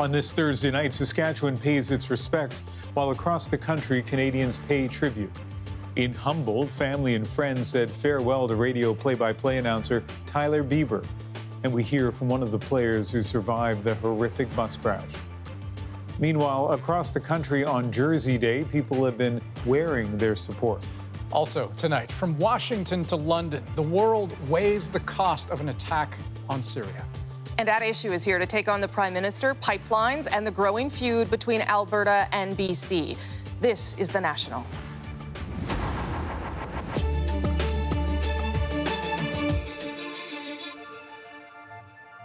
On this Thursday night, Saskatchewan pays its respects, while across the country, Canadians pay tribute. In Humboldt, family and friends said farewell to radio play-by-play announcer Tyler Bieber. And we hear from one of the players who survived the horrific bus crash. Meanwhile, across the country on Jersey Day, people have been wearing their support. Also tonight, from Washington to London, the world weighs the cost of an attack on Syria. And that issue is here to take on the Prime Minister, pipelines, and the growing feud between Alberta and BC. This is The National.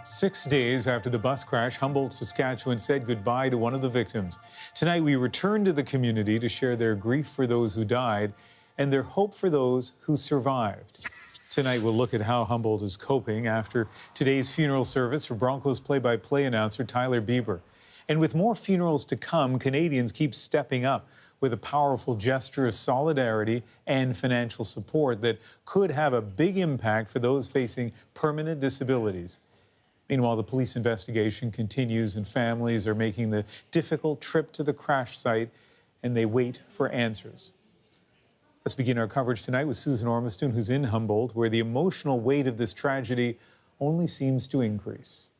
Six days after the bus crash, Humboldt, Saskatchewan said goodbye to one of the victims. Tonight, we return to the community to share their grief for those who died and their hope for those who survived. Tonight, we'll look at how Humboldt is coping after today's funeral service for Broncos play-by-play announcer Tyler Bieber. And with more funerals to come, Canadians keep stepping up with a powerful gesture of solidarity and financial support that could have a big impact for those facing permanent disabilities. Meanwhile, the police investigation continues and families are making the difficult trip to the crash site and they wait for answers. Let's begin our coverage tonight with Susan Ormiston, who's in Humboldt, where the emotional weight of this tragedy only seems to increase.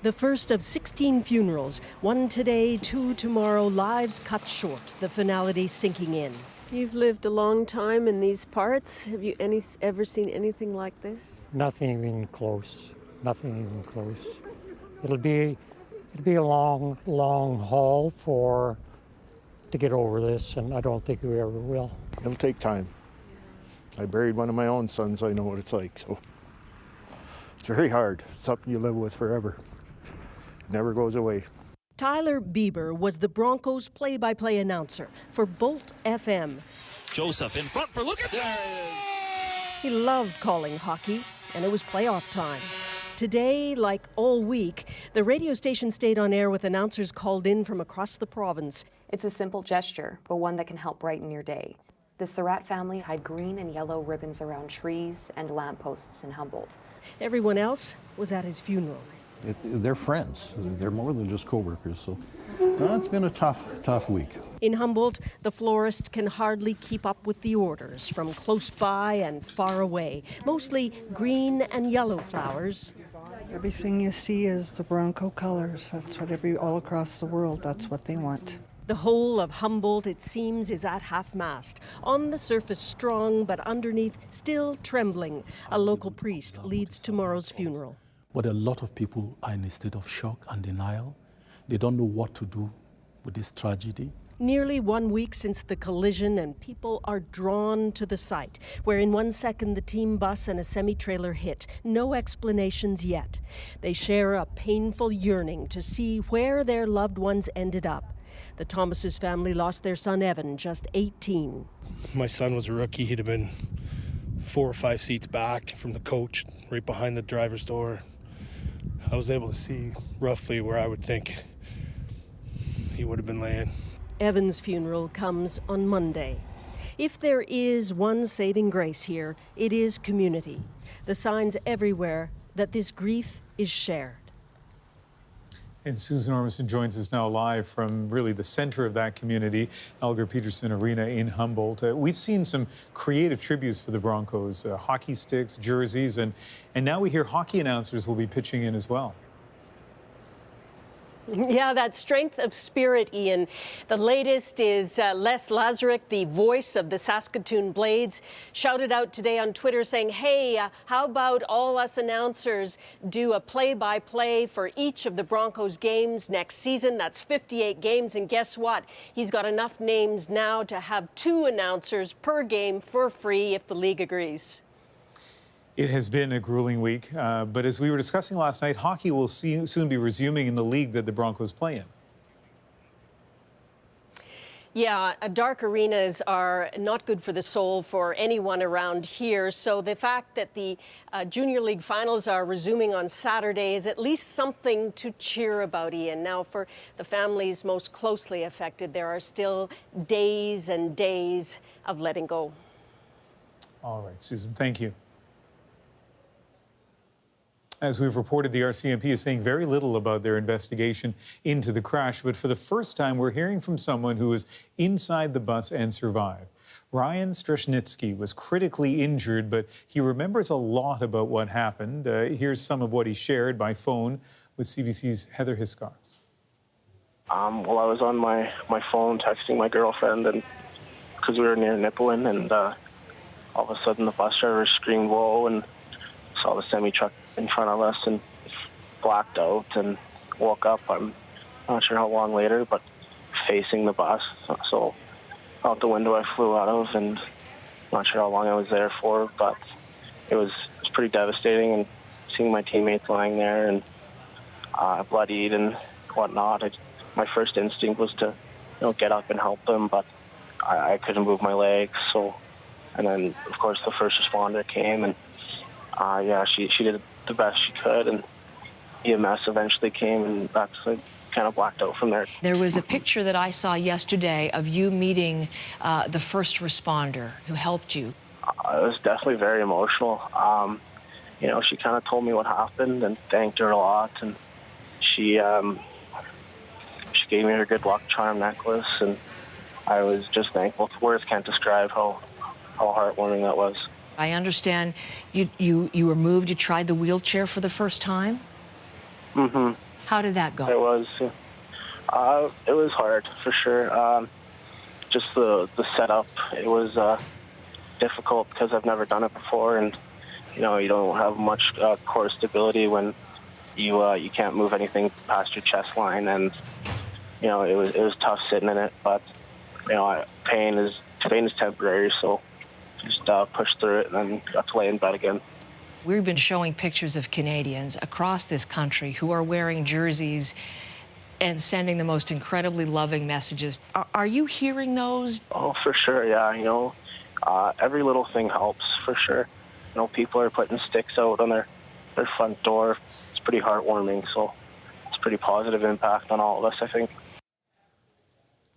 The first of 16 funerals, one today, two tomorrow, lives cut short, the finality sinking in. You've lived a long time in these parts. Have you ever seen anything like this? Nothing even close. Nothing even close. It'll be a long, long haul to get over this, and I don't think we ever will. It'll take time. I buried one of my own sons. I know what it's like, so it's very hard. It's something you live with forever. It never goes away. Tyler Bieber was the Broncos play-by-play announcer for Bolt FM. Joseph in front for look at that! He loved calling hockey, and it was playoff time. Today, like all week, the radio station stayed on air with announcers called in from across the province. It's a simple gesture, but one that can help brighten your day. The Surratt family tied green and yellow ribbons around trees and lampposts in Humboldt. Everyone else was at his funeral. They're friends. They're more than just co-workers, so it's been a tough week. In Humboldt, the florist can hardly keep up with the orders from close by and far away. Mostly green and yellow flowers. Everything you see is the Bronco colors. That's what all across the world, that's what they want. The whole of Humboldt, it seems, is at half-mast. On the surface strong, but underneath still trembling. A local priest leads tomorrow's funeral. But a lot of people are in a state of shock and denial. They don't know what to do with this tragedy. Nearly 1 week since the collision, and people are drawn to the site, where in 1 second the team bus and a semi-trailer hit. No explanations yet. They share a painful yearning to see where their loved ones ended up. The Thomas's family lost their son Evan, just 18. My son was a rookie. He'd have been 4 or 5 seats back from the coach, right behind the driver's door. I was able to see roughly where I would think he would have been laying. Evan's funeral comes on Monday. If there is one saving grace here, it is community. The signs everywhere that this grief is shared. And Susan Ormiston joins us now live from really the center of that community, Elgar Peterson Arena in Humboldt. We've seen some creative tributes for the Broncos, hockey sticks, jerseys, and now we hear hockey announcers will be pitching in as well. Yeah, that strength of spirit, Ian. The latest is Les Lazaruk, the voice of the Saskatoon Blades, shouted out today on Twitter saying, hey, how about all us announcers do a play-by-play for each of the Broncos games next season? That's 58 games, and guess what? He's got enough names now to have 2 announcers per game for free if the league agrees. It has been a grueling week, but as we were discussing last night, hockey will soon be resuming in the league that the Broncos play in. Yeah, dark arenas are not good for the soul for anyone around here. So the fact that the Junior League finals are resuming on Saturday is at least something to cheer about, Ian. Now, for the families most closely affected, there are still days and days of letting go. All right, Susan, thank you. As we've reported, the RCMP is saying very little about their investigation into the crash, but for the first time, we're hearing from someone who was inside the bus and survived. Ryan Strashnitsky was critically injured, but he remembers a lot about what happened. Here's some of what he shared by phone with CBC's Heather Hiscox. Well, I was on my phone texting my girlfriend, and because we were near Nipawin, and all of a sudden the bus driver screamed "whoa" and saw the semi-truck in front of us and blacked out and woke up. I'm not sure how long later, but facing the bus. So out the window I flew out of, and not sure how long I was there for, but it was pretty devastating. And seeing my teammates lying there and bloodied and whatnot, my first instinct was to get up and help them, but I couldn't move my legs. So, and then of course the first responder came, and she did the best she could, and EMS eventually came, and that's kind of blacked out from there. There was a picture that I saw yesterday of you meeting the first responder who helped you. It was definitely very emotional. She kind of told me what happened and thanked her a lot, and she gave me her good luck charm necklace, and I was just thankful. Words can't describe how heartwarming that was. I understand you were moved. You tried the wheelchair for the first time? Mm-hmm. How did that go? It was hard, for sure. Just the setup, it was difficult because I've never done it before, and you don't have much core stability when you can't move anything past your chest line, and it was tough sitting in it. But pain is temporary, so just pushed through it and then got to lay in bed again. We've been showing pictures of Canadians across this country who are wearing jerseys and sending the most incredibly loving messages. Are you hearing those? Oh, for sure, yeah. Every little thing helps, for sure. People are putting sticks out on their front door. It's pretty heartwarming, so it's a pretty positive impact on all of us, I think.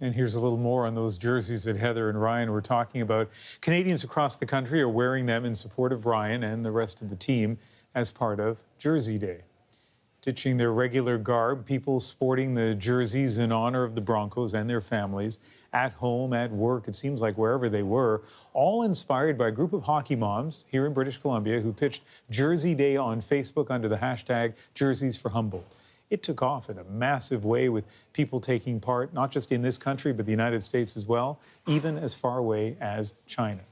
And here's a little more on those jerseys that Heather and Ryan were talking about. Canadians across the country are wearing them in support of Ryan and the rest of the team as part of Jersey Day. Ditching their regular garb, people sporting the jerseys in honor of the Broncos and their families, at home, at work, it seems like wherever they were, all inspired by a group of hockey moms here in British Columbia who pitched Jersey Day on Facebook under the hashtag Jerseys for Humboldt. It took off in a massive way with people taking part, not just in this country, but the United States as well, even as far away as China.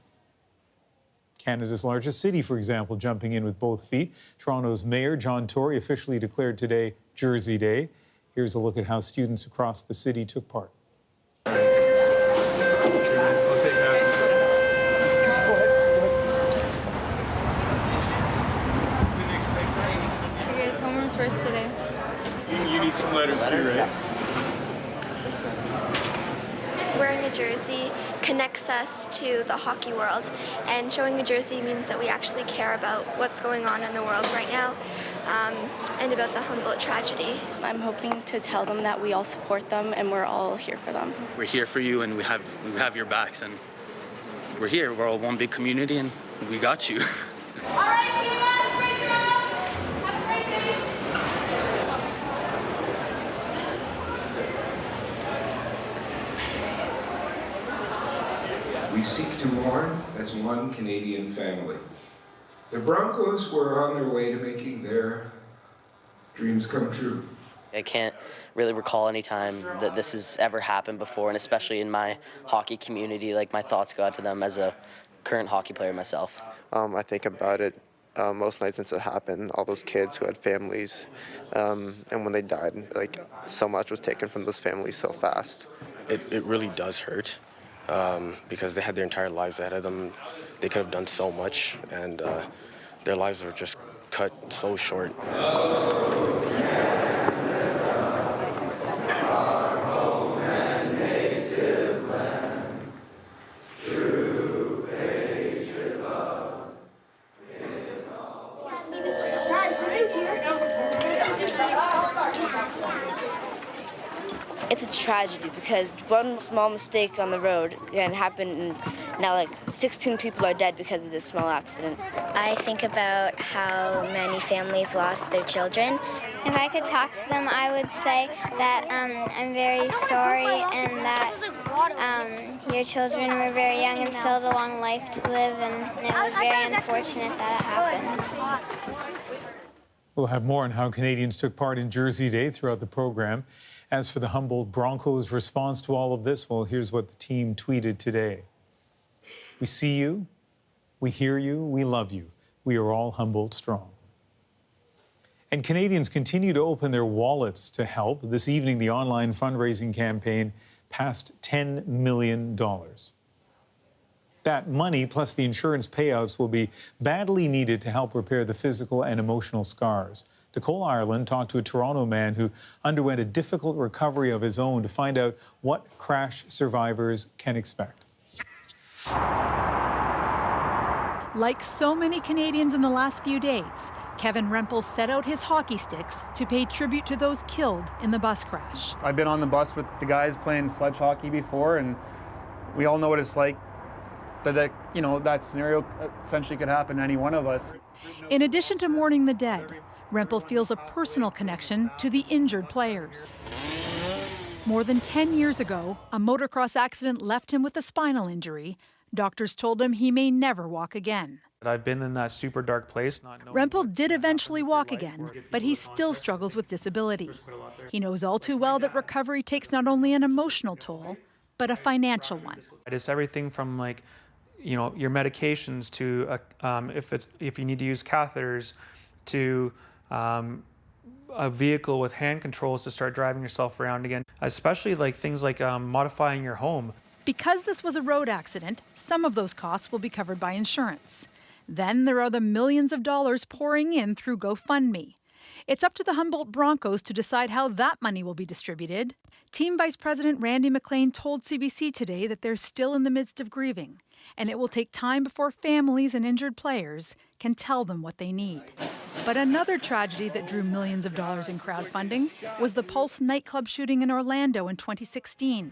Canada's largest city, for example, jumping in with both feet. Toronto's Mayor John Tory officially declared today Jersey Day. Here's a look at how students across the city took part. First today. You need some letters too, right? Wearing a jersey connects us to the hockey world, and showing a jersey means that we actually care about what's going on in the world right now, and about the Humboldt tragedy. I'm hoping to tell them that we all support them and we're all here for them. We're here for you, and we have your backs, and we're here. We're all one big community, and we got you. All right, team, let's break it up. Have a great day. We seek to mourn as one Canadian family. The Broncos were on their way to making their dreams come true. I can't really recall any time that this has ever happened before, and especially in my hockey community, my thoughts go out to them as a current hockey player myself. I think about it most nights since it happened, all those kids who had families, and when they died, so much was taken from those families so fast. It really does hurt. Because they had their entire lives ahead of them. They could have done so much, and their lives were just cut so short. It's a tragedy because one small mistake on the road can happen now like 16 people are dead because of this small accident. I think about how many families lost their children. If I could talk to them, I would say that I'm very sorry and that your children were very young and still had a long life to live, and it was very unfortunate that it happened. We'll have more on how Canadians took part in Jersey Day throughout the program. As for the Humboldt Broncos' response to all of this, well, here's what the team tweeted today. We see you, we hear you, we love you. We are all Humboldt strong. And Canadians continue to open their wallets to help. This evening, the online fundraising campaign passed $10 million. That money, plus the insurance payouts, will be badly needed to help repair the physical and emotional scars. Nicole Ireland talked to a Toronto man who underwent a difficult recovery of his own to find out what crash survivors can expect. Like so many Canadians in the last few days, Kevin Rempel set out his hockey sticks to pay tribute to those killed in the bus crash. I've been on the bus with the guys playing sledge hockey before, and we all know what it's like. That, you know, that scenario essentially could happen to any one of us. In addition to mourning the dead, Rempel feels a personal connection to the injured players. More than 10 years ago, a motocross accident left him with a spinal injury. Doctors told him he may never walk again. I've been in that super dark place. Rempel did eventually walk again, but he still struggles with disability. He knows all too well that recovery takes not only an emotional toll, but a financial one. It's everything from, like, you know, your medications to if you need to use catheters, to a vehicle with hand controls to start driving yourself around again, especially like things like modifying your home. Because this was a road accident, some of those costs will be covered by insurance. Then there are the millions of dollars pouring in through GoFundMe. It's up to the Humboldt Broncos to decide how that money will be distributed. Team Vice President Randy McLean told CBC today that they're still in the midst of grieving, and it will take time before families and injured players can tell them what they need. But another tragedy that drew millions of dollars in crowdfunding was the Pulse nightclub shooting in Orlando in 2016.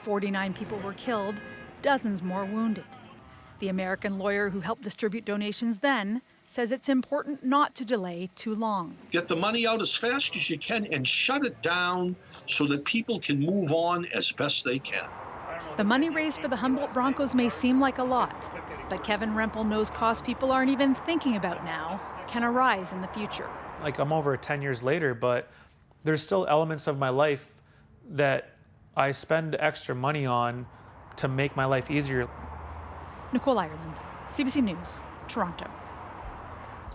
49 people were killed, dozens more wounded. The American lawyer who helped distribute donations then says it's important not to delay too long. Get the money out as fast as you can and shut it down so that people can move on as best they can. The money raised for the Humboldt Broncos may seem like a lot, but Kevin Rempel knows costs people aren't even thinking about now can arise in the future. Like, I'm over 10 years later, but there's still elements of my life that I spend extra money on to make my life easier. Nicole Ireland, CBC News, Toronto.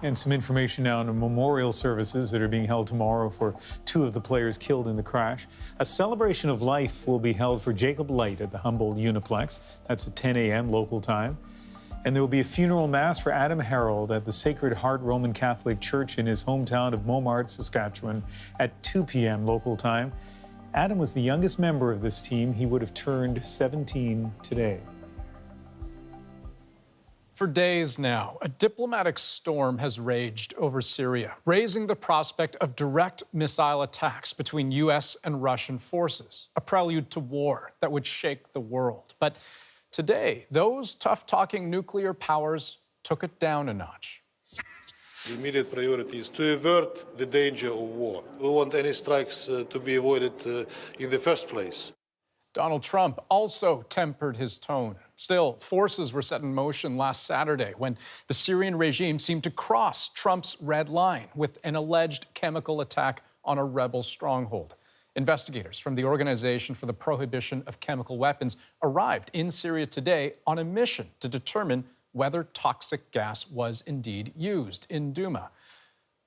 And some information now on the memorial services that are being held tomorrow for two of the players killed in the crash. A celebration of life will be held for Jacob Light at the Humboldt Uniplex. That's at 10 a.m. local time. And there will be a funeral mass for Adam Harold at the Sacred Heart Roman Catholic Church in his hometown of Momart, Saskatchewan at 2 p.m. local time. Adam was the youngest member of this team. He would have turned 17 today. For days now, a diplomatic storm has raged over Syria, raising the prospect of direct missile attacks between U.S. and Russian forces, a prelude to war that would shake the world. But today, those tough-talking nuclear powers took it down a notch. The immediate priority is to avert the danger of war. We want any strikes to be avoided in the first place. Donald Trump also tempered his tone. Still, forces were set in motion last Saturday when the Syrian regime seemed to cross Trump's red line with an alleged chemical attack on a rebel stronghold. Investigators from the Organization for the Prohibition of Chemical Weapons arrived in Syria today on a mission to determine whether toxic gas was indeed used in Douma.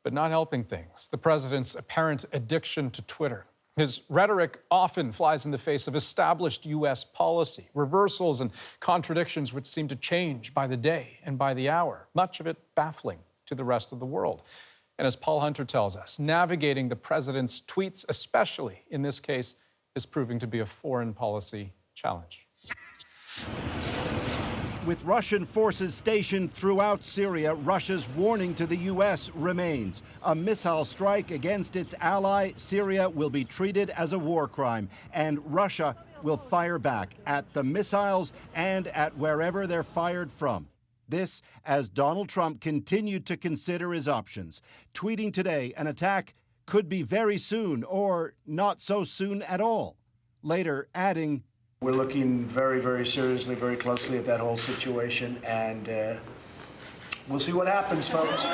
But not helping things, the president's apparent addiction to Twitter. His rhetoric often flies in the face of established U.S. policy, reversals and contradictions which seem to change by the day and by the hour, much of it baffling to the rest of the world. And as Paul Hunter tells us, navigating the president's tweets, especially in this case, is proving to be a foreign policy challenge. With Russian forces stationed throughout Syria, Russia's warning to the U.S. remains. A missile strike against its ally, Syria, will be treated as a war crime, and Russia will fire back at the missiles and at wherever they're fired from. This as Donald Trump continued to consider his options, tweeting today an attack could be very soon or not so soon at all. Later adding, "We're looking very, very seriously, very closely at that whole situation, and we'll see what happens, folks."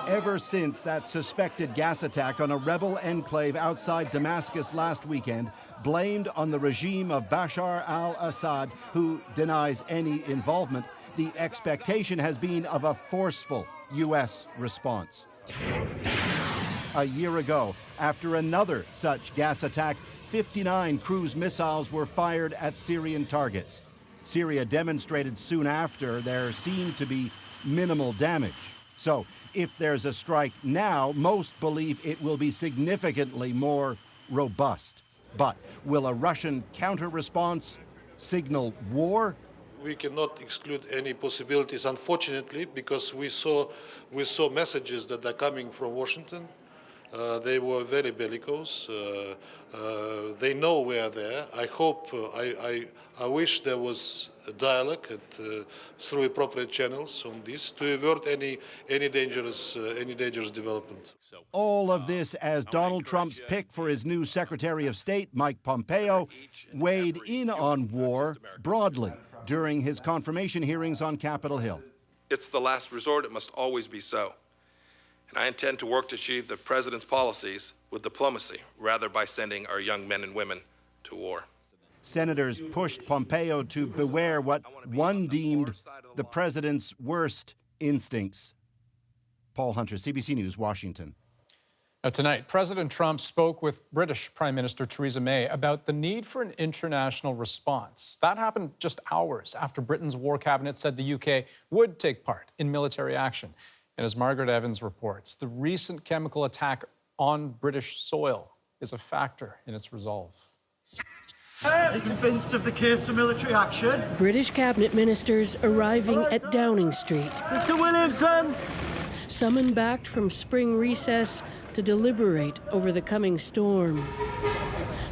Ever since that suspected gas attack on a rebel enclave outside Damascus last weekend, blamed on the regime of Bashar al-Assad, who denies any involvement, the expectation has been of a forceful U.S. response. A year ago, after another such gas attack, 59 cruise missiles were fired at Syrian targets. Syria demonstrated soon after there seemed to be minimal damage. So, if there's a strike now, most believe it will be significantly more robust. But will a Russian counter-response signal war? We cannot exclude any possibilities, unfortunately, because we saw messages that are coming from Washington. They were very bellicose. They know we are there. I hope, I wish there was a dialogue through appropriate channels on this to avert any dangerous development. All of this as Donald Trump's pick for his new Secretary of State, Mike Pompeo, weighed in on war broadly during his confirmation hearings on Capitol Hill. It's the last resort. It must always be so. And I intend to work to achieve the president's policies with diplomacy, rather by sending our young men and women to war. Senators pushed Pompeo to beware what one deemed the president's worst instincts. Paul Hunter, CBC News, Washington. Now, tonight, President Trump spoke with British Prime Minister Theresa May about the need for an international response. That happened just hours after Britain's war cabinet said the UK would take part in military action. And as Margaret Evans reports, the recent chemical attack on British soil is a factor in its resolve. Are you convinced of the case for military action? British cabinet ministers arriving at Downing Street. Mr. Williamson! Summoned back from spring recess to deliberate over the coming storm.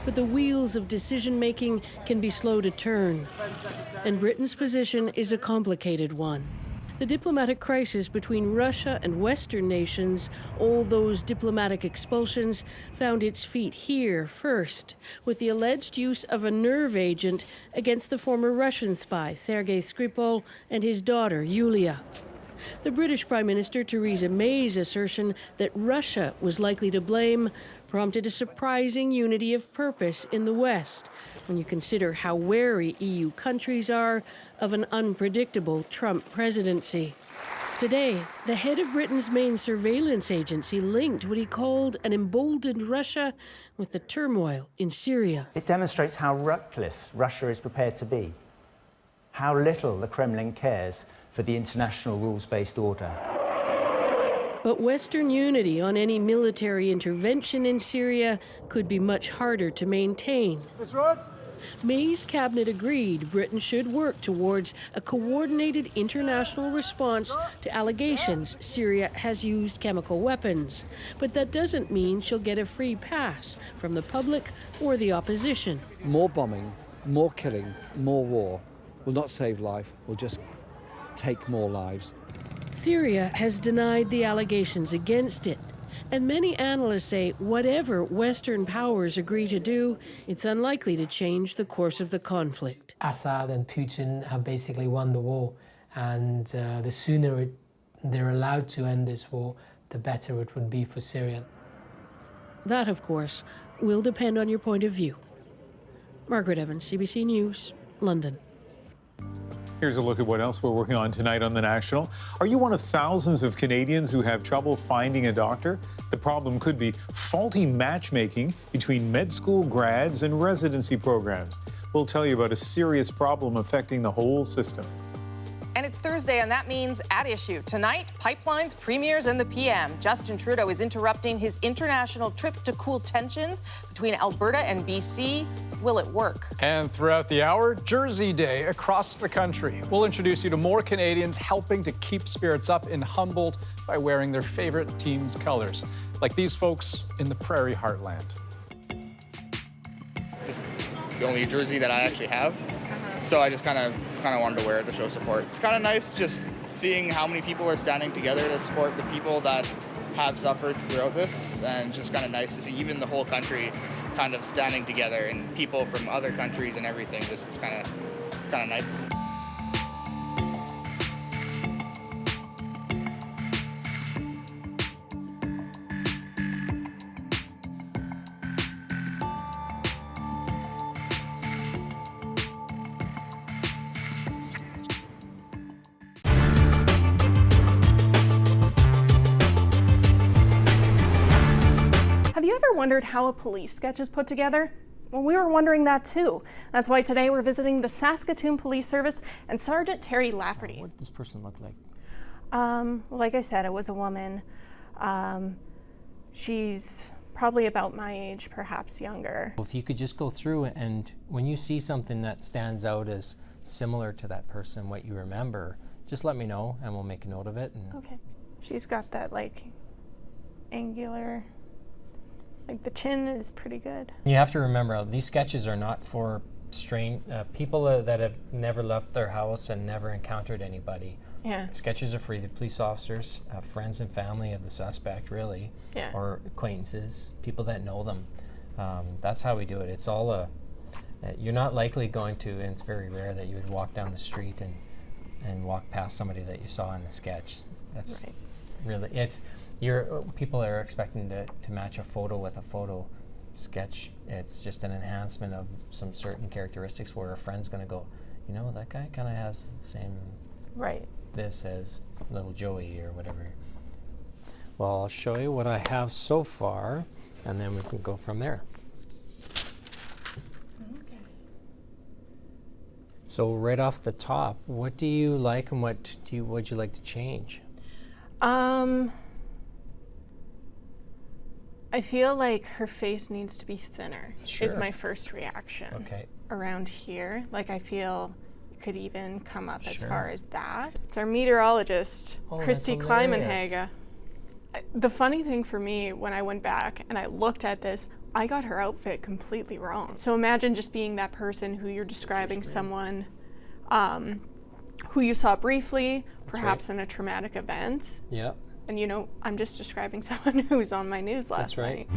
But the wheels of decision-making can be slow to turn. And Britain's position is a complicated one. The diplomatic crisis between Russia and Western nations, all those diplomatic expulsions, found its feet here first, with the alleged use of a nerve agent against the former Russian spy, Sergei Skripal, and his daughter, Yulia. The British Prime Minister Theresa May's assertion that Russia was likely to blame prompted a surprising unity of purpose in the West, when you consider how wary EU countries are of an unpredictable Trump presidency. Today, the head of Britain's main surveillance agency linked what he called an emboldened Russia with the turmoil in Syria. It demonstrates how reckless Russia is prepared to be, how little the Kremlin cares for the international rules-based order. But Western unity on any military intervention in Syria could be much harder to maintain. Ms. Rhodes? May's cabinet agreed Britain should work towards a coordinated international response to allegations Syria has used chemical weapons. But that doesn't mean she'll get a free pass from the public or the opposition. More bombing, more killing, more war will not save life, will just take more lives. Syria has denied the allegations against it. And many analysts say whatever Western powers agree to do, it's unlikely to change the course of the conflict. Assad and Putin have basically won the war, and the sooner they're allowed to end this war, the better it would be for Syria. That, of course, will depend on your point of view. Margaret Evans, CBC News, London. Here's a look at what else we're working on tonight on The National. Are you one of thousands of Canadians who have trouble finding a doctor? The problem could be faulty matchmaking between med school grads and residency programs. We'll tell you about a serious problem affecting the whole system. And it's Thursday, and that means At Issue. Tonight, pipelines, premiers, and the PM. Justin Trudeau is interrupting his international trip to cool tensions between Alberta and BC. Will it work? And throughout the hour, Jersey Day across the country. We'll introduce you to more Canadians helping to keep spirits up in Humboldt by wearing their favorite team's colors, like these folks in the Prairie Heartland. the only jersey that I actually have. So I just kind of wanted to wear it to show support. It's kind of nice just seeing how many people are standing together to support the people that have suffered throughout this, and just kind of nice to see even the whole country kind of standing together, and people from other countries and everything. Just it's kind of nice. Have you ever wondered how a police sketch is put together? Well, we were wondering that too. That's why today we're visiting the Saskatoon Police Service and Sergeant Terry Lafferty. What does this person look like? Like I said, it was a woman. She's probably about my age, perhaps younger. If you could just go through and when you see something that stands out as similar to that person, what you remember, just let me know and we'll make a note of it. And okay. She's got that like angular, like the chin is pretty good. you have to remember, these sketches are not for people that have never left their house and never encountered anybody. Yeah. Sketches are for either police officers, friends and family of the suspect, really, yeah. or acquaintances, people that know them. That's how we do it. It's all you're not likely going to, and it's very rare that you would walk down the street and walk past somebody that you saw in the sketch. That's right. Really, people are expecting to match a photo with a photo. Sketch, it's just an enhancement of some certain characteristics where a friend's going to go, you know, that guy kind of has the same this as little Joey or whatever. Well, I'll show you what I have so far, and then we can go from there. Okay. So right off the top, what do you like and what would you like to change? I feel like her face needs to be thinner, Sure. is my first reaction. Okay. Around here, like I feel it could even come up as Sure. far as that. It's our meteorologist, Oh, Christy that's hilarious. Kleimenhaga. The funny thing for me, when I went back and I looked at this, I got her outfit completely wrong. So imagine just being that person who you're describing someone who you saw briefly, perhaps in a traumatic event. Yep. And you know, I'm just describing someone who's on my news last night.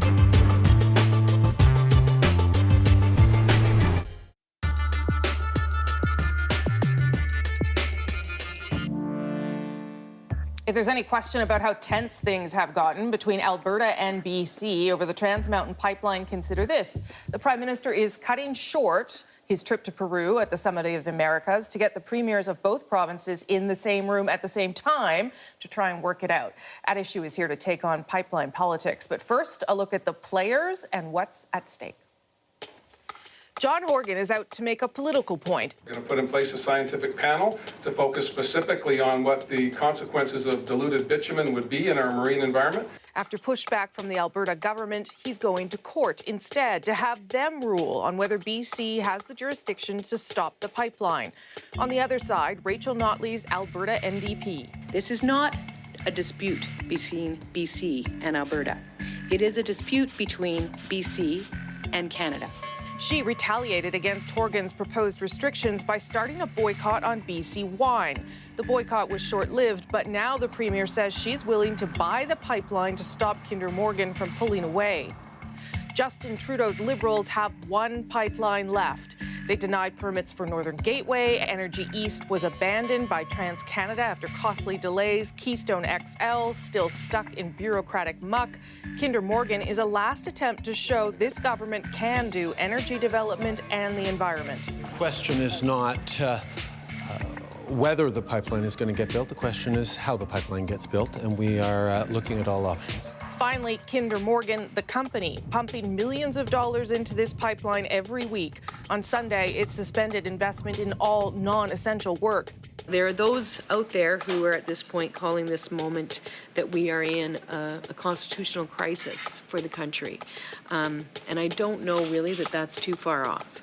If there's any question about how tense things have gotten between Alberta and BC over the Trans Mountain Pipeline, consider this. The Prime Minister is cutting short his trip to Peru at the Summit of the Americas to get the premiers of both provinces in the same room at the same time to try and work it out. At Issue is here to take on pipeline politics. But first, a look at the players and what's at stake. John Horgan is out to make a political point. We're going to put in place a scientific panel to focus specifically on what the consequences of diluted bitumen would be in our marine environment. After pushback from the Alberta government, he's going to court instead to have them rule on whether BC has the jurisdiction to stop the pipeline. On the other side, Rachel Notley's Alberta NDP. This is not a dispute between BC and Alberta. It is a dispute between BC and Canada. She retaliated against Horgan's proposed restrictions by starting a boycott on BC wine. The boycott was short-lived, but now the Premier says she's willing to buy the pipeline to stop Kinder Morgan from pulling away. Justin Trudeau's Liberals have one pipeline left. They denied permits for Northern Gateway. Energy East was abandoned by TransCanada after costly delays. Keystone XL still stuck in bureaucratic muck. Kinder Morgan is a last attempt to show this government can do energy development and the environment. The question is not whether the pipeline is going to get built. The question is how the pipeline gets built, and we are looking at all options. Finally, Kinder Morgan, the company, pumping millions of dollars into this pipeline every week. On Sunday, it suspended investment in all non-essential work. There are those out there who are at this point calling this moment that we are in a constitutional crisis for the country. And I don't know really that that's too far off.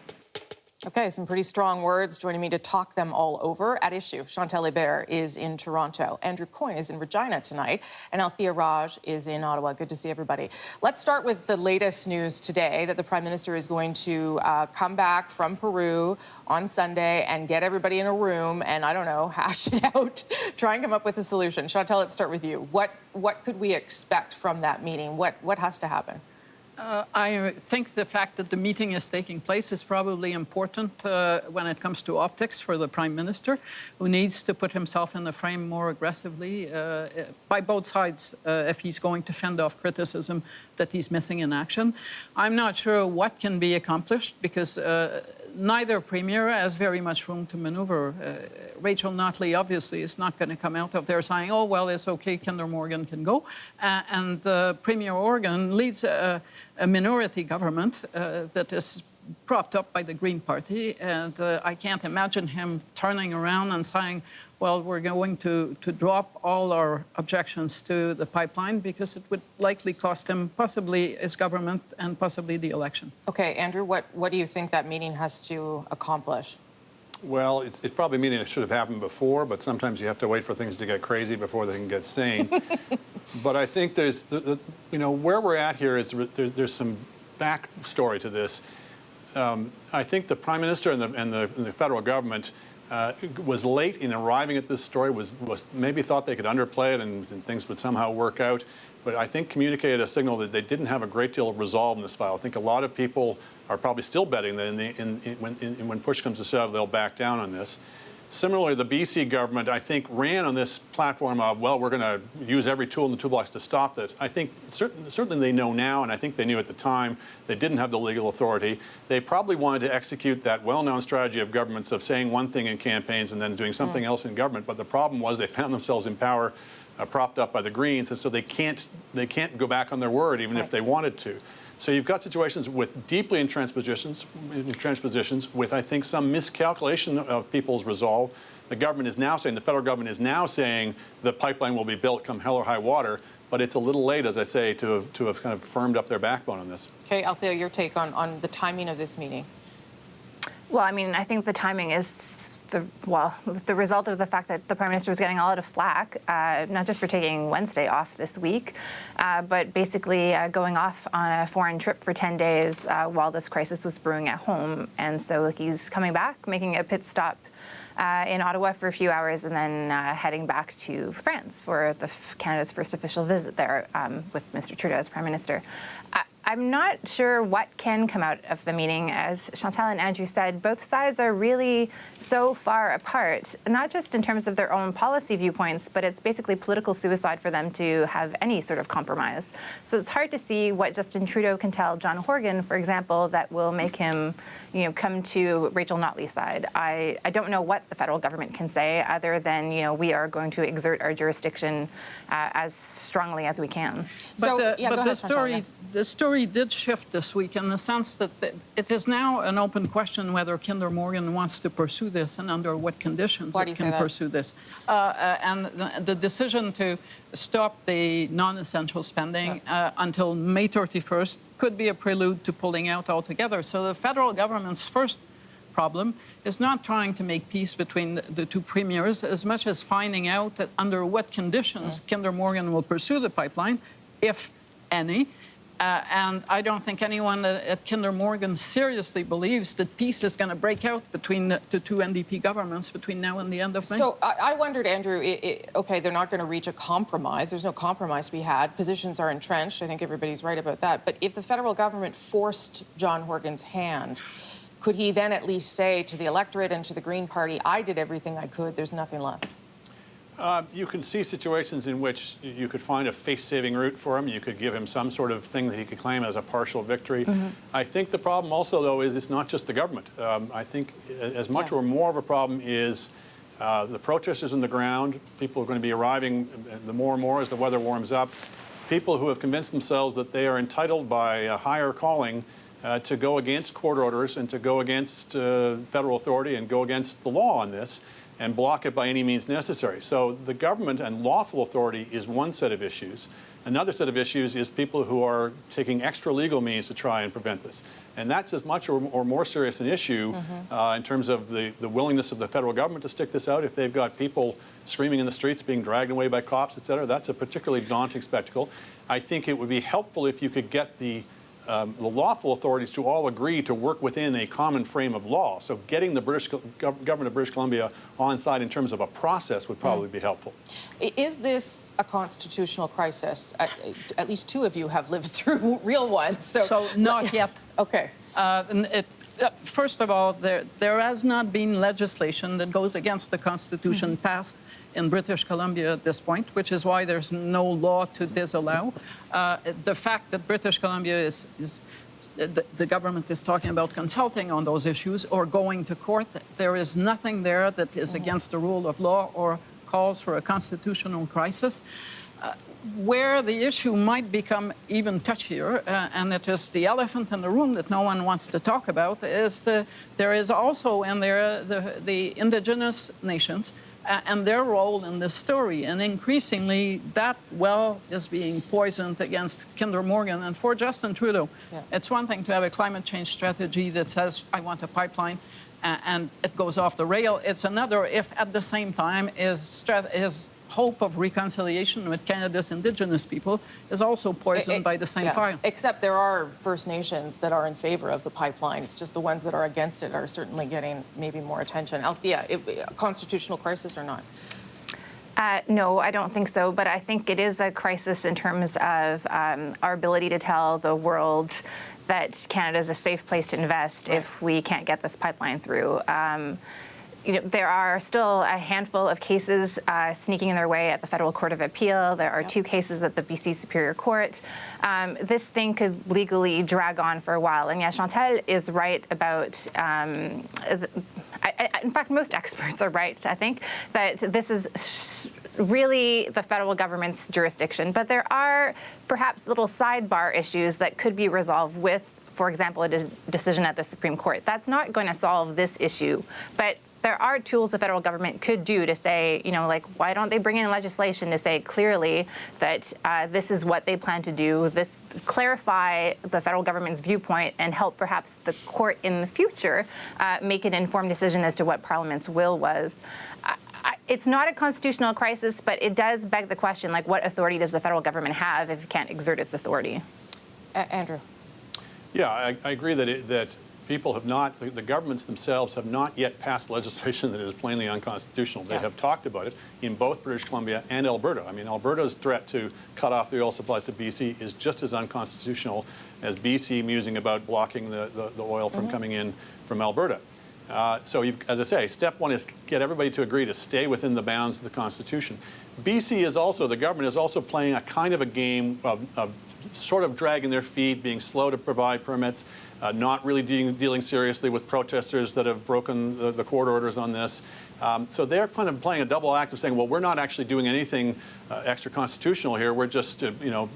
Okay, some pretty strong words. Joining me to talk them all over at issue, Chantal Hébert is in Toronto, Andrew Coyne is in Regina tonight, and Althea Raj is in Ottawa. Good to see everybody. Let's start with the latest news today that the Prime Minister is going to come back from Peru on Sunday and get everybody in a room and, I don't know, hash it out, try and come up with a solution. Chantal, let's start with you. What could we expect from that meeting? What has to happen? I think the fact that the meeting is taking place is probably important when it comes to optics for the Prime Minister, who needs to put himself in the frame more aggressively by both sides if he's going to fend off criticism that he's missing in action. I'm not sure what can be accomplished because neither premier has very much room to maneuver. Rachel Notley obviously is not going to come out of there saying, oh, well, it's okay, Kinder Morgan can go. And Premier Organ leads a minority government that is propped up by the Green Party. And I can't imagine him turning around and saying, well, we're going to drop all our objections to the pipeline because it would likely cost him possibly his government and possibly the election. Okay, Andrew, what do you think that meeting has to accomplish? Well, it's probably a meeting that should have happened before, but sometimes you have to wait for things to get crazy before they can get sane. But I think there's, where we're at here is there's some backstory to this. I think the Prime Minister and the federal government was late in arriving at this story, was maybe thought they could underplay it and things would somehow work out. But I think communicated a signal that they didn't have a great deal of resolve in this file. I think a lot of people are probably still betting that when push comes to shove, they'll back down on this. Similarly, the BC government, I think, ran on this platform of, well, we're going to use every tool in the toolbox to stop this. I think certainly they know now, and I think they knew at the time, they didn't have the legal authority. They probably wanted to execute that well-known strategy of governments of saying one thing in campaigns and then doing something else in government. But the problem was they found themselves in power, propped up by the Greens, and so they can't go back on their word even if they wanted to. So you've got situations with deeply entrenched positions, with, I think, some miscalculation of people's resolve. The government is now saying, the federal government is now saying the pipeline will be built come hell or high water, but it's a little late, as I say, to have kind of firmed up their backbone on this. Okay, Althea, your take on the timing of this meeting. Well, I mean, I think the timing is the result of the fact that the Prime Minister was getting a lot of flack, not just for taking Wednesday off this week, but basically going off on a foreign trip for 10 days while this crisis was brewing at home. And so he's coming back, making a pit stop in Ottawa for a few hours, and then heading back to France for Canada's first official visit there with Mr. Trudeau as Prime Minister. I'm not sure what can come out of the meeting. As Chantal and Andrew said, both sides are really so far apart, not just in terms of their own policy viewpoints, but it's basically political suicide for them to have any sort of compromise. So it's hard to see what Justin Trudeau can tell John Horgan, for example, that will make him come to Rachel Notley's side. I don't know what the federal government can say other than, we are going to exert our jurisdiction as strongly as we can. But the story did shift this week in the sense that it is now an open question whether Kinder Morgan wants to pursue this and under what conditions it can pursue this. And the decision to stop the non-essential spending until May 31st could be a prelude to pulling out altogether. So the federal government's first problem is not trying to make peace between the two premiers as much as finding out that under what conditions Kinder Morgan will pursue the pipeline, if any. And I don't think anyone at Kinder Morgan seriously believes that peace is going to break out between the two NDP governments between now and the end of May. So I wondered, Andrew, okay, they're not going to reach a compromise. There's no compromise to be had. Positions are entrenched. I think everybody's right about that. But if the federal government forced John Horgan's hand, could he then at least say to the electorate and to the Green Party, I did everything I could, there's nothing left? You can see situations in which you could find a face-saving route for him. You could give him some sort of thing that he could claim as a partial victory. I think the problem also, though, is it's not just the government. I think as much or more of a problem is the protesters on the ground. People are going to be arriving the more and more as the weather warms up. People who have convinced themselves that they are entitled by a higher calling to go against court orders and to go against federal authority and go against the law on this and block it by any means necessary. So the government and lawful authority is one set of issues. Another set of issues is people who are taking extra legal means to try and prevent this. And that's as much or more serious an issue in terms of the willingness of the federal government to stick this out. If they've got people screaming in the streets, being dragged away by cops, et cetera, that's a particularly daunting spectacle. I think it would be helpful if you could get the lawful authorities to all agree to work within a common frame of law. So getting the government of British Columbia on side in terms of a process would probably be helpful. Is this a constitutional crisis? At least two of you have lived through real ones. So not yet. Okay. First of all, there has not been legislation that goes against the Constitution passed in British Columbia at this point, which is why there's no law to disallow. The fact that British Columbia the government is talking about consulting on those issues or going to court, there is nothing there that is against the rule of law or calls for a constitutional crisis. Where the issue might become even touchier, and it is the elephant in the room that no one wants to talk about, is there is also in there the indigenous nations and their role in this story. And increasingly, that well is being poisoned against Kinder Morgan. And for Justin Trudeau, it's one thing to have a climate change strategy that says, I want a pipeline, and it goes off the rail. It's another if at the same time his hope of reconciliation with Canada's Indigenous people is also poisoned by the same fire. Except there are First Nations that are in favor of the pipeline. It's just the ones that are against it are certainly getting maybe more attention. Althea, a constitutional crisis or not? No, I don't think so. But I think it is a crisis in terms of our ability to tell the world that Canada is a safe place to invest if we can't get this pipeline through. There are still a handful of cases sneaking their way at the Federal Court of Appeal. There are 2 cases at the BC Superior Court. This thing could legally drag on for a while. And Chantal is right about, in fact, most experts are right, I think, that this is really the federal government's jurisdiction. But there are perhaps little sidebar issues that could be resolved with, for example, a decision at the Supreme Court. That's not going to solve this issue. But there are tools the federal government could do to say, why don't they bring in legislation to say clearly that this is what they plan to do, clarify the federal government's viewpoint and help perhaps the court in the future make an informed decision as to what Parliament's will was. It's not a constitutional crisis, but it does beg the question, what authority does the federal government have if it can't exert its authority? Andrew. Yeah, I agree that people have not, the governments themselves have not yet passed legislation that is plainly unconstitutional. They have talked about it in both British Columbia and Alberta. I mean, Alberta's threat to cut off the oil supplies to BC is just as unconstitutional as BC musing about blocking the oil from coming in from Alberta. So, as I say, step one is get everybody to agree to stay within the bounds of the Constitution. BC is also, the government is also playing a kind of a game of sort of dragging their feet, being slow to provide permits, not really dealing seriously with protesters that have broken the court orders on this. So they're kind of playing a double act of saying, well, we're not actually doing anything extra constitutional here. We're just,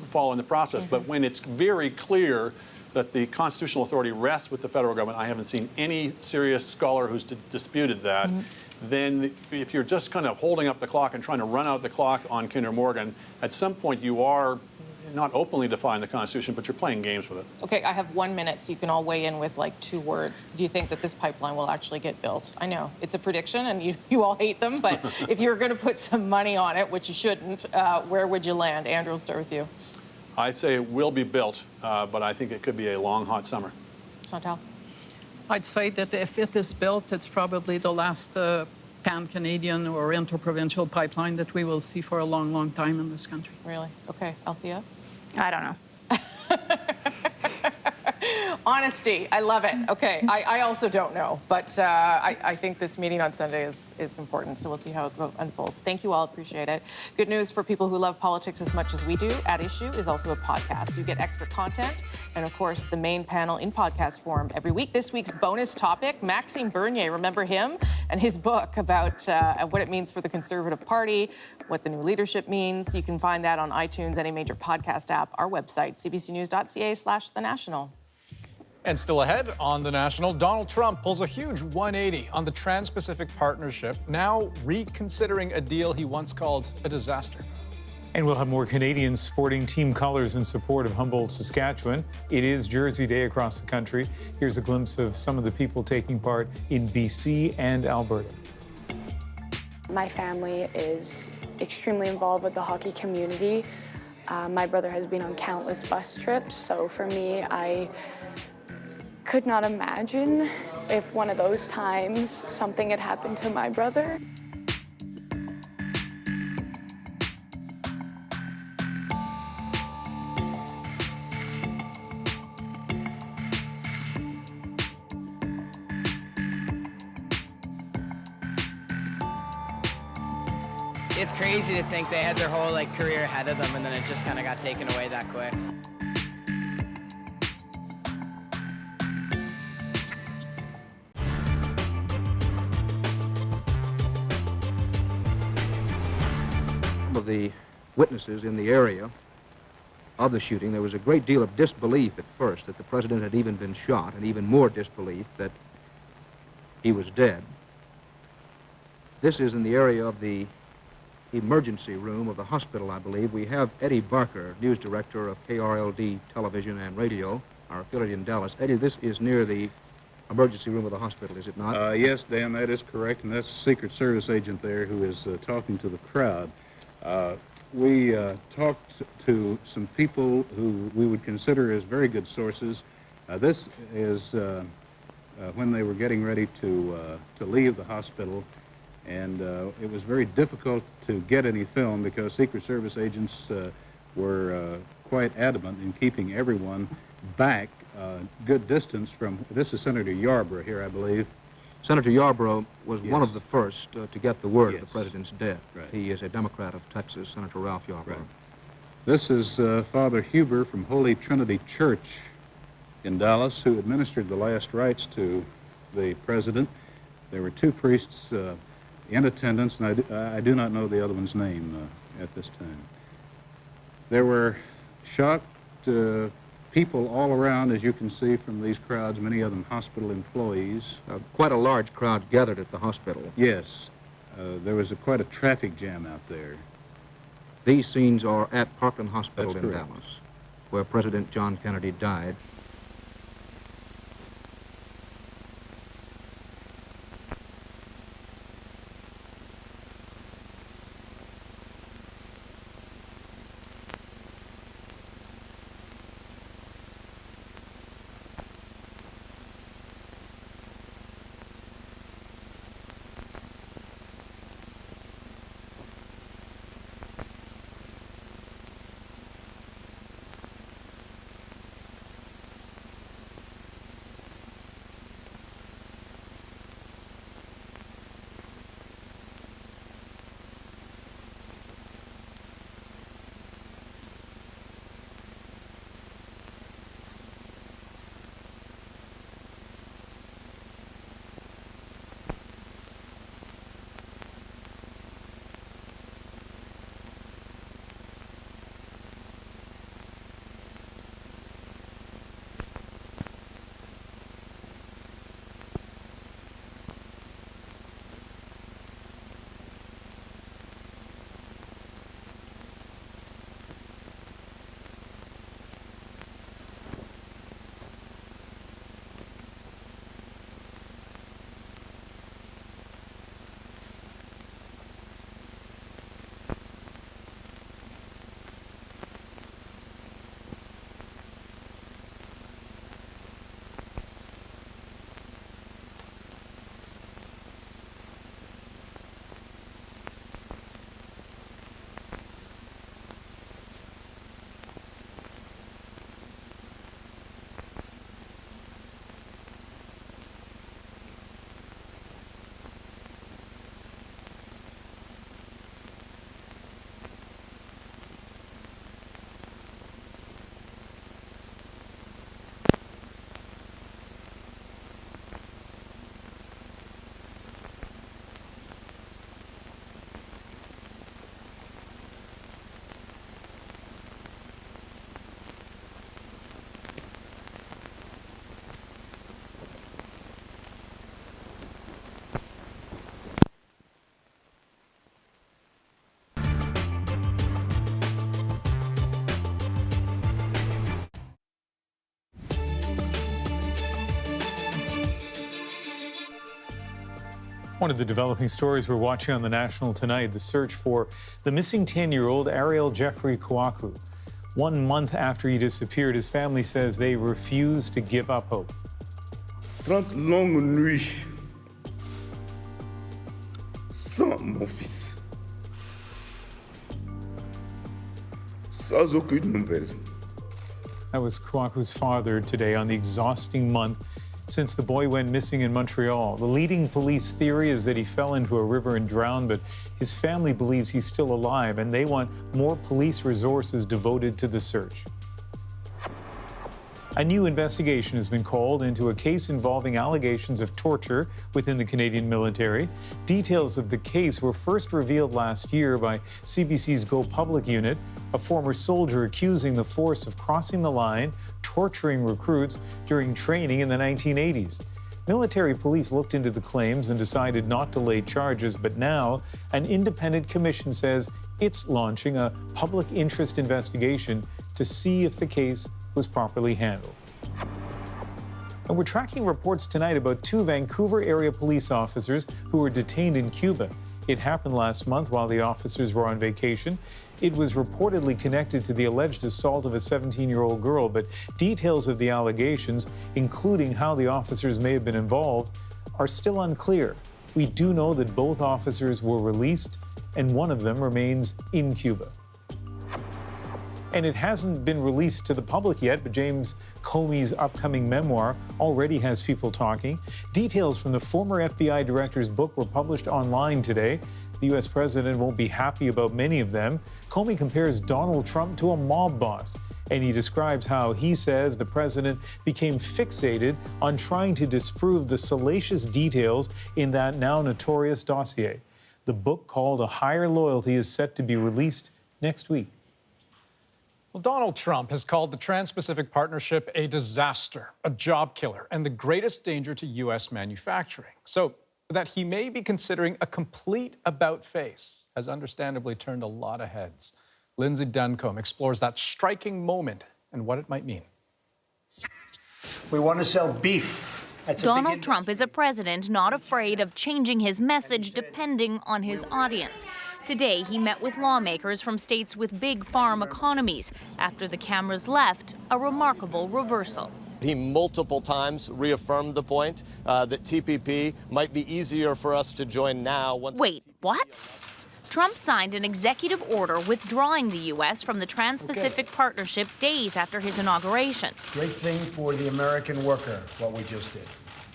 following the process. But when it's very clear that the constitutional authority rests with the federal government, I haven't seen any serious scholar who's disputed that, then if you're just kind of holding up the clock and trying to run out the clock on Kinder Morgan, at some point you are not openly defying the Constitution, but you're playing games with it. Okay, I have 1 minute, so you can all weigh in with 2 words. Do you think that this pipeline will actually get built? I know it's a prediction, and you all hate them, but if you were going to put some money on it, which you shouldn't, where would you land? Andrew, we'll start with you. I'd say it will be built, but I think it could be a long, hot summer. Chantal? I'd say that if it is built, it's probably the last pan-Canadian or interprovincial pipeline that we will see for a long, long time in this country. Really? Okay. Althea? I don't know. Honesty. I love it. Okay. I also don't know, but I think this meeting on Sunday is important, so we'll see how it unfolds. Thank you all. Appreciate it. Good news for people who love politics as much as we do. At Issue is also a podcast. You get extra content and, of course, the main panel in podcast form every week. This week's bonus topic, Maxime Bernier. Remember him and his book about what it means for the Conservative Party, what the new leadership means. You can find that on iTunes, any major podcast app, our website, cbcnews.ca/thenational. And still ahead on The National, Donald Trump pulls a huge 180 on the Trans-Pacific Partnership, now reconsidering a deal he once called a disaster. And we'll have more Canadians sporting team colours in support of Humboldt, Saskatchewan. It is Jersey Day across the country. Here's a glimpse of some of the people taking part in BC and Alberta. My family is extremely involved with the hockey community. My brother has been on countless bus trips, so for me, I could not imagine if one of those times something had happened to my brother. It's crazy to think they had their whole career ahead of them and then it just kind of got taken away that quick. Some of the witnesses in the area of the shooting, there was a great deal of disbelief at first that the president had even been shot, and even more disbelief that he was dead. This is in the area of the emergency room of the hospital, I believe. We have Eddie Barker, news director of KRLD Television and Radio, our affiliate in Dallas. Eddie, this is near the emergency room of the hospital, is it not? Yes, Dan, that is correct, and that's the Secret Service agent there who is talking to the crowd. We talked to some people who we would consider as very good sources. This is when they were getting ready to leave the hospital. And it was very difficult to get any film because Secret Service agents were quite adamant in keeping everyone back a good distance from, this is Senator Yarborough here, I believe. Senator Yarborough was one of the first to get the word Yes. of the president's death. Right. He is a Democrat of Texas, Senator Ralph Yarborough. Right. This is Father Huber from Holy Trinity Church in Dallas, who administered the last rites to the president. There were two priests in attendance, and I do not know the other one's name at this time. There were shocked people all around, as you can see from these crowds, many of them hospital employees. Quite a large crowd gathered at the hospital. Yes. There was quite a traffic jam out there. These scenes are at Parkland Hospital That's in correct. Dallas, where President John Kennedy died. One of the developing stories we're watching on the National tonight, the search for the missing 10-year-old Ariel Jeffrey Kouakou. 1 month after he disappeared, his family says they refuse to give up hope. 30 longues nuits sans mon fils, sans aucune nouvelle. That was Kouakou's father today on the exhausting month since the boy went missing in Montreal. The leading police theory is that he fell into a river and drowned, but his family believes he's still alive, and they want more police resources devoted to the search. A new investigation has been called into a case involving allegations of torture within the Canadian military. Details of the case were first revealed last year by CBC's Go Public unit, a former soldier accusing the force of crossing the line, torturing recruits during training in the 1980s. Military police looked into the claims and decided not to lay charges, but now an independent commission says it's launching a public interest investigation to see if the case was properly handled. And we're tracking reports tonight about 2 Vancouver area police officers who were detained in Cuba. It happened last month while the officers were on vacation. It was reportedly connected to the alleged assault of a 17-year-old girl, but details of the allegations, including how the officers may have been involved, are still unclear. We do know that both officers were released, and one of them remains in Cuba. And it hasn't been released to the public yet, but James Comey's upcoming memoir already has people talking. Details from the former FBI director's book were published online today. The U.S. president won't be happy about many of them. Comey compares Donald Trump to a mob boss, and he describes how he says the president became fixated on trying to disprove the salacious details in that now notorious dossier. The book, called A Higher Loyalty, is set to be released next week. Well, Donald Trump has called the Trans-Pacific Partnership a disaster, a job killer, and the greatest danger to U.S. manufacturing. So that he may be considering a complete about-face has understandably turned a lot of heads. Lindsay Duncombe explores that striking moment and what it might mean. We want to sell beef. Donald Trump is a president not afraid of changing his message depending on his audience. Today, he met with lawmakers from states with big farm economies. After the cameras left, a remarkable reversal. He multiple times reaffirmed the point that TPP might be easier for us to join now. Wait, what? Trump signed an executive order withdrawing the U.S. from the Trans-Pacific Partnership days after his inauguration. Great thing for the American worker, what we just did.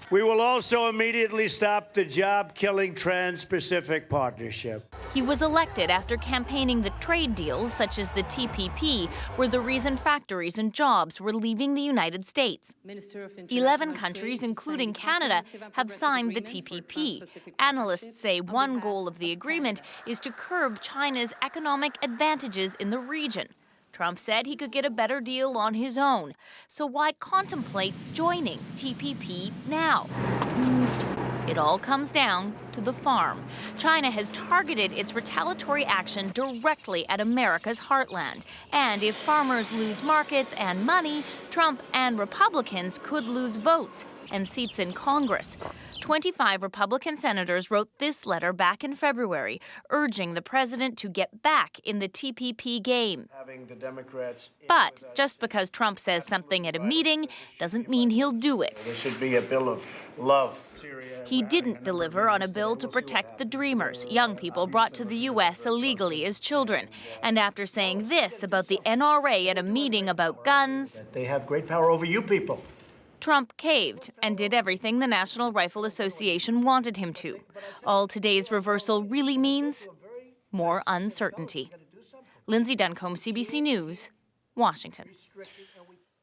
We will also immediately stop the job-killing Trans-Pacific Partnership. He was elected after campaigning that trade deals, such as the TPP, were the reason factories and jobs were leaving the United States. 11 countries, including Canada, have signed the TPP. Analysts say one goal of the agreement is to curb China's economic advantages in the region. Trump said he could get a better deal on his own. So why contemplate joining TPP now? It all comes down to the farm. China has targeted its retaliatory action directly at America's heartland. And if farmers lose markets and money, Trump and Republicans could lose votes and seats in Congress. 25 Republican senators wrote this letter back in February, urging the president to get back in the TPP game. But just because Trump says something at a meeting doesn't mean he'll do it. There should be a bill of love. He didn't deliver on a bill to protect the Dreamers, young people brought to the U.S. illegally as children. And after saying this about the NRA at a meeting about guns, they have great power over you people. Trump caved and did everything the National Rifle Association wanted him to. All today's reversal really means more uncertainty. Lindsay Duncombe, CBC News, Washington.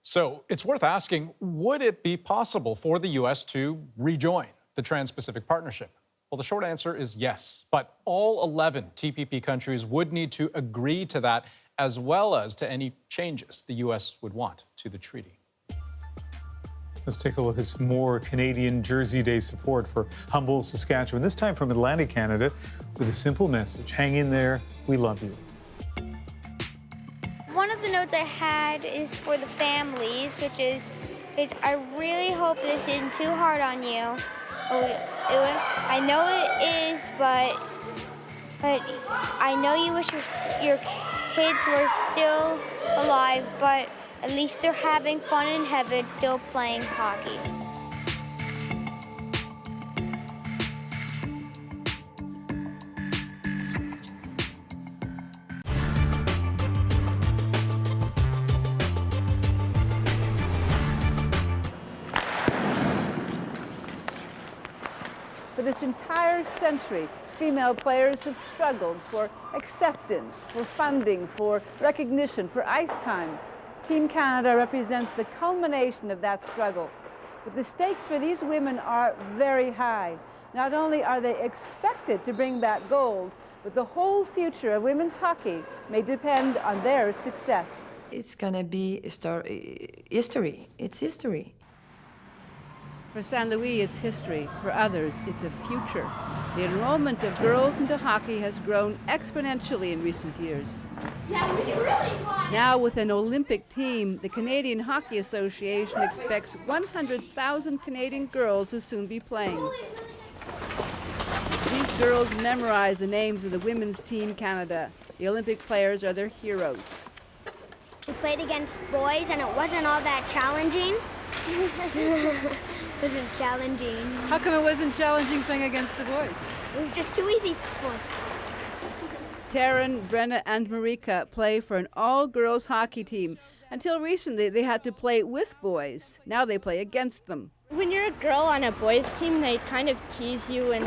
So it's worth asking, would it be possible for the U.S. to rejoin the Trans-Pacific Partnership? Well, the short answer is yes, but all 11 TPP countries would need to agree to that, as well as to any changes the U.S. would want to the treaty. Let's take a look at some more Canadian Jersey Day support for Humboldt, Saskatchewan, this time from Atlantic Canada, with a simple message. Hang in there, we love you. One of the notes I had is for the families, which is, I really hope this isn't too hard on you. I know it is, but I know you wish your kids were still alive, but at least they're having fun in heaven, still playing hockey. For this entire century, female players have struggled for acceptance, for funding, for recognition, for ice time. Team Canada represents the culmination of that struggle. But the stakes for these women are very high. Not only are they expected to bring back gold, but the whole future of women's hockey may depend on their success. It's going to be history. It's history. For St. Louis, it's history. For others, it's a future. The enrollment of girls into hockey has grown exponentially in recent years. Now, with an Olympic team, the Canadian Hockey Association expects 100,000 Canadian girls will soon be playing. These girls memorize the names of the women's Team Canada. The Olympic players are their heroes. We played against boys, and it wasn't all that challenging. It wasn't challenging. How come it wasn't challenging playing against the boys? It was just too easy for them. Taryn, Brenna, and Marika play for an all-girls hockey team. Until recently, they had to play with boys. Now they play against them. When you're a girl on a boys' team, they kind of tease you and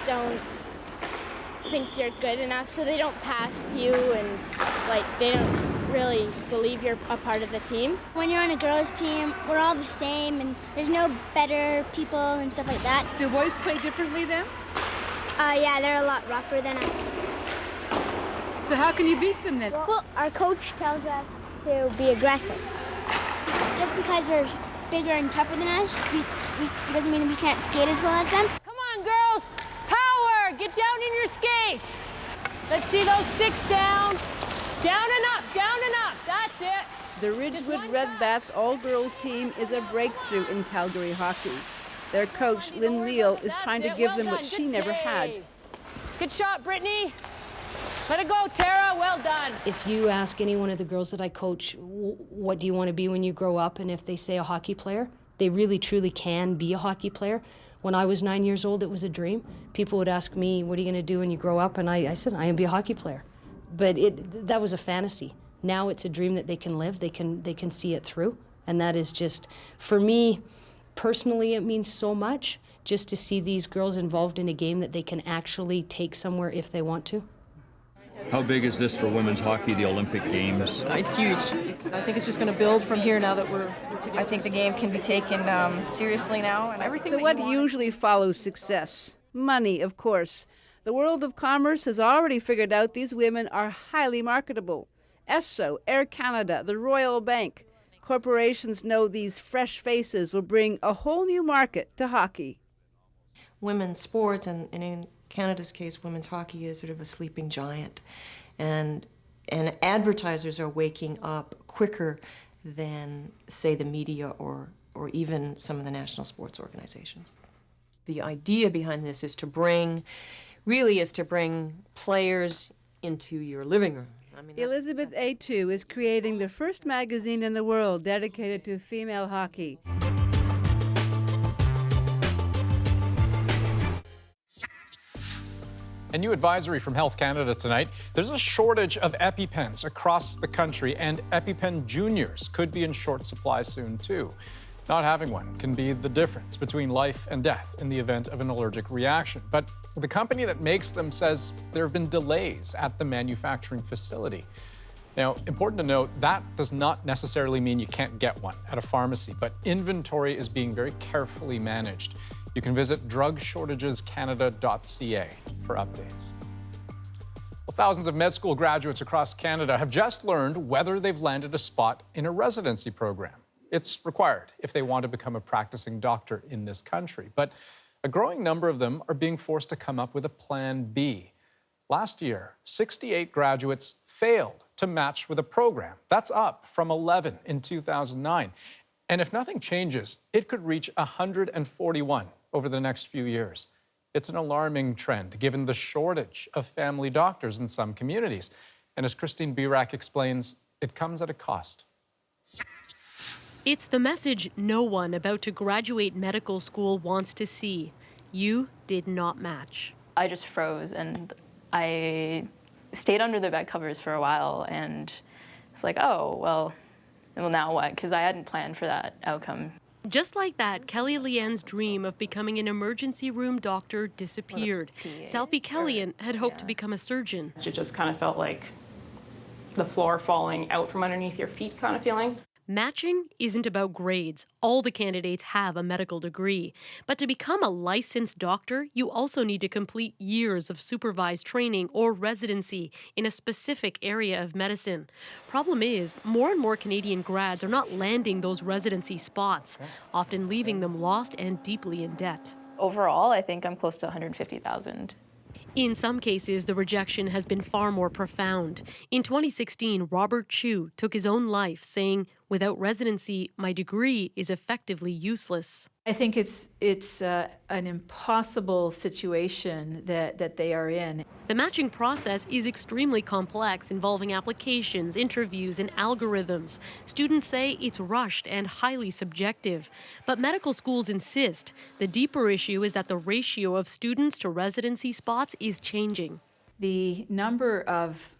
don't think you're good enough, so they don't pass to you, and they don't really believe you're a part of the team. When you're on a girls' team, we're all the same, and there's no better people and stuff like that. Do boys play differently then? Yeah, they're a lot rougher than us. So how can you beat them then? Well, our coach tells us to be aggressive. Just because they're bigger and tougher than us, doesn't mean we can't skate as well as them. Come on, girls! Power! Get down in your skates! Let's see those sticks down. Down and up, down and up. That's it. The Ridgewood Red Bats all-girls team is a breakthrough in Calgary hockey. Their coach, Lynn Leal, is trying to give them what she never had. Good shot, Brittany. Let it go, Tara. Well done. If you ask any one of the girls that I coach, what do you want to be when you grow up? And if they say a hockey player, they really, truly can be a hockey player. When I was 9 years old, it was a dream. People would ask me, what are you going to do when you grow up? And I said, I am be a hockey player. But that was a fantasy. Now it's a dream that they can live. They can see it through. And that is just, for me, personally, it means so much just to see these girls involved in a game that they can actually take somewhere if they want to. How big is this for women's hockey, the Olympic Games? It's huge. I think it's just going to build from here now that we're together. I think the game can be taken seriously now. And everything. So what usually follows success? Money, of course. The world of commerce has already figured out these women are highly marketable. Esso, Air Canada, the Royal Bank. Corporations know these fresh faces will bring a whole new market to hockey. Women's sports, and in Canada's case, women's hockey is sort of a sleeping giant. And advertisers are waking up quicker than, say, the media or even some of the national sports organizations. The idea behind this is to bring players into your living room. Elizabeth A2 is creating the first magazine in the world dedicated to female hockey. A new advisory from Health Canada tonight. There's a shortage of EpiPens across the country, and EpiPen Juniors could be in short supply soon, too. Not having one can be the difference between life and death in the event of an allergic reaction. But the company that makes them says there have been delays at the manufacturing facility. Now, important to note, that does not necessarily mean you can't get one at a pharmacy, but inventory is being very carefully managed. You can visit drugshortagescanada.ca for updates. Well, thousands of med school graduates across Canada have just learned whether they've landed a spot in a residency program. It's required if they want to become a practicing doctor in this country. But a growing number of them are being forced to come up with a plan B. Last year, 68 graduates failed to match with a program. That's up from 11 in 2009. And if nothing changes, it could reach 141 over the next few years. It's an alarming trend, given the shortage of family doctors in some communities. And as Christine Birak explains, it comes at a cost. It's the message no one about to graduate medical school wants to see. You did not match. I just froze, and I stayed under the bed covers for a while, and it's like, oh, well now what? Because I hadn't planned for that outcome. Just like that, Kelly Leanne's dream of becoming an emergency room doctor disappeared. Salpi Kellyan had hoped to become a surgeon. It just kind of felt like the floor falling out from underneath your feet kind of feeling. Matching isn't about grades. All the candidates have a medical degree. But to become a licensed doctor, you also need to complete years of supervised training or residency in a specific area of medicine. Problem is, more and more Canadian grads are not landing those residency spots, often leaving them lost and deeply in debt. Overall, I think I'm close to $150,000. In some cases, the rejection has been far more profound. In 2016, Robert Chu took his own life, saying, "Without residency, my degree is effectively useless." I think it's an impossible situation that they are in. The matching process is extremely complex, involving applications, interviews, and algorithms. Students say it's rushed and highly subjective. But medical schools insist the deeper issue is that the ratio of students to residency spots is changing. The number of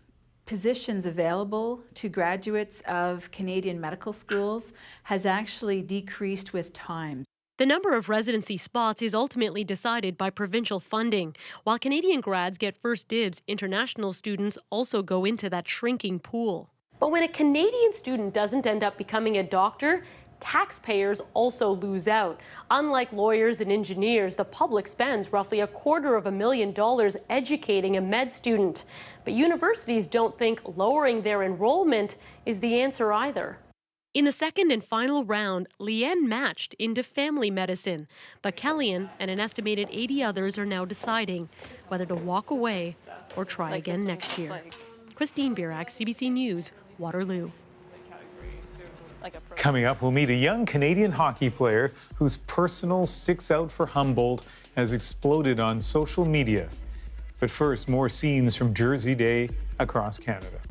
positions available to graduates of Canadian medical schools has actually decreased with time. The number of residency spots is ultimately decided by provincial funding. While Canadian grads get first dibs, international students also go into that shrinking pool. But when a Canadian student doesn't end up becoming a doctor, taxpayers also lose out. Unlike lawyers and engineers, the public spends roughly $250,000 educating a med student. But universities don't think lowering their enrollment is the answer either. In the second and final round, Leanne matched into family medicine, but Kellyan and an estimated 80 others are now deciding whether to walk away or try again next year. Christine Birak, CBC News, Waterloo. Coming up, we'll meet a young Canadian hockey player whose personal sticks out for Humboldt has exploded on social media. But first, more scenes from Jersey Day across Canada.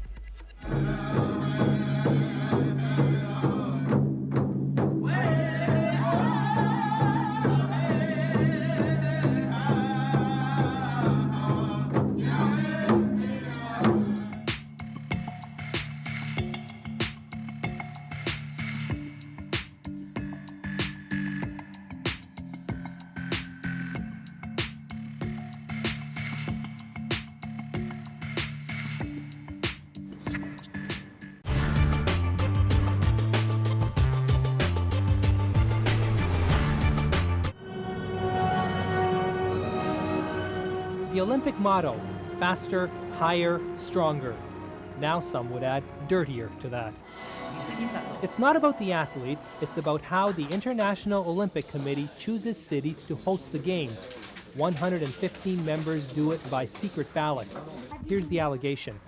The Olympic motto, faster, higher, stronger. Now some would add dirtier to that. It's not about the athletes, it's about how the International Olympic Committee chooses cities to host the Games. 115 members do it by secret ballot. Here's the allegation.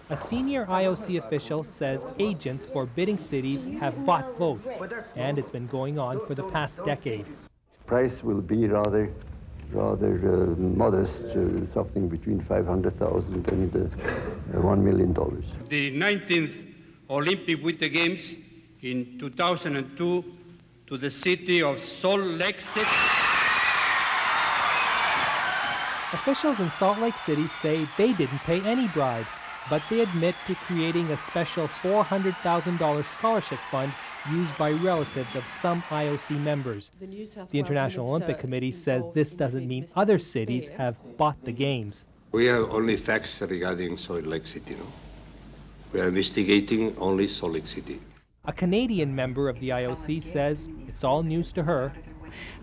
A senior IOC official says agents for bidding cities have bought votes, and it's been going on for the past decade. Price will be rather modest, something between $500,000 and $1 million. The 19th Olympic Winter Games in 2002 to the city of Salt Lake City. Officials in Salt Lake City say they didn't pay any bribes, but they admit to creating a special $400,000 scholarship fund used by relatives of some IOC members. The International Olympic Committee says this doesn't mean other cities have bought the Games. We have only facts regarding Salt Lake City, no? We are investigating only Salt Lake City. A Canadian member of the IOC says it's all news to her.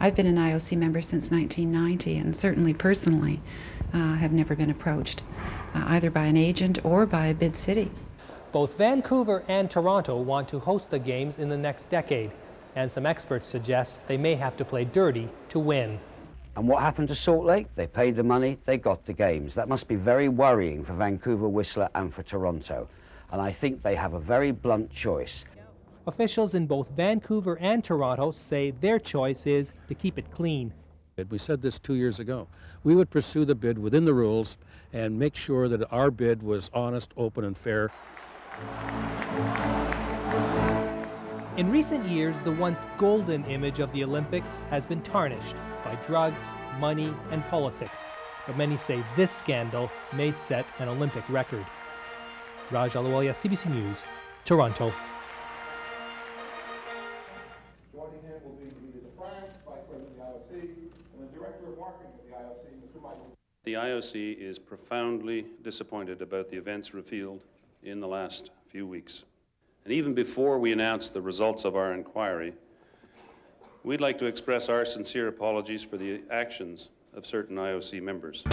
I've been an IOC member since 1990, and certainly personally have never been approached, either by an agent or by a bid city. Both Vancouver and Toronto want to host the Games in the next decade, and some experts suggest they may have to play dirty to win. And what happened to Salt Lake? They paid the money, they got the Games. That must be very worrying for Vancouver, Whistler and for Toronto. And I think they have a very blunt choice. Officials in both Vancouver and Toronto say their choice is to keep it clean. We said this 2 years ago. We would pursue the bid within the rules and make sure that our bid was honest, open, and fair. In recent years, the once golden image of the Olympics has been tarnished by drugs, money, and politics. But many say this scandal may set an Olympic record. Raj Alawalia, CBC News, Toronto. Joining him will be Edith Frank, Vice President of the IOC, and the Director of Marketing of the IOC, Mr. Michael. The IOC is profoundly disappointed about the events revealed in the last few weeks. And even before we announce the results of our inquiry, we'd like to express our sincere apologies for the actions of certain IOC members.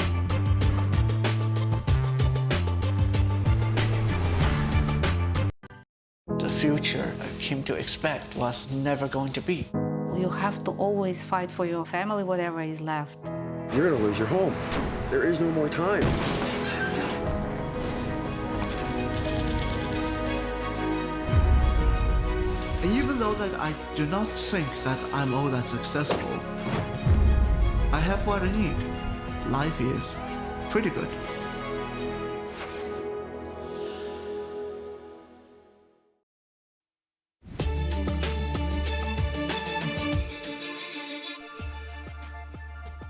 The future I came to expect was never going to be. You have to always fight for your family, whatever is left. You're gonna lose your home. There is no more time. And even though that I do not think that I'm all that successful, I have what I need. Life is pretty good.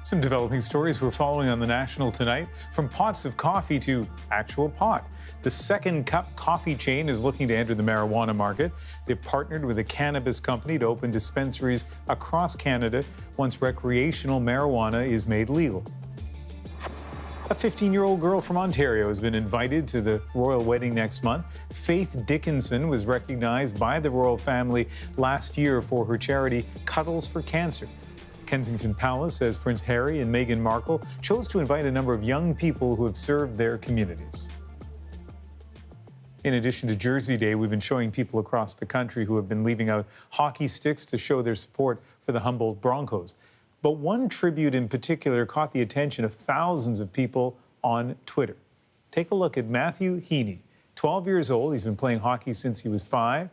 Some developing stories we're following on The National tonight, from pots of coffee to actual pot. The Second Cup coffee chain is looking to enter the marijuana market. They've partnered with a cannabis company to open dispensaries across Canada once recreational marijuana is made legal. A 15-year-old girl from Ontario has been invited to the royal wedding next month. Faith Dickinson was recognized by the royal family last year for her charity Cuddles for Cancer. Kensington Palace says Prince Harry and Meghan Markle chose to invite a number of young people who have served their communities. In addition to Jersey Day, we've been showing people across the country who have been leaving out hockey sticks to show their support for the Humboldt Broncos. But one tribute in particular caught the attention of thousands of people on Twitter. Take a look at Matthew Heaney, 12 years old. He's been playing hockey since he was 5.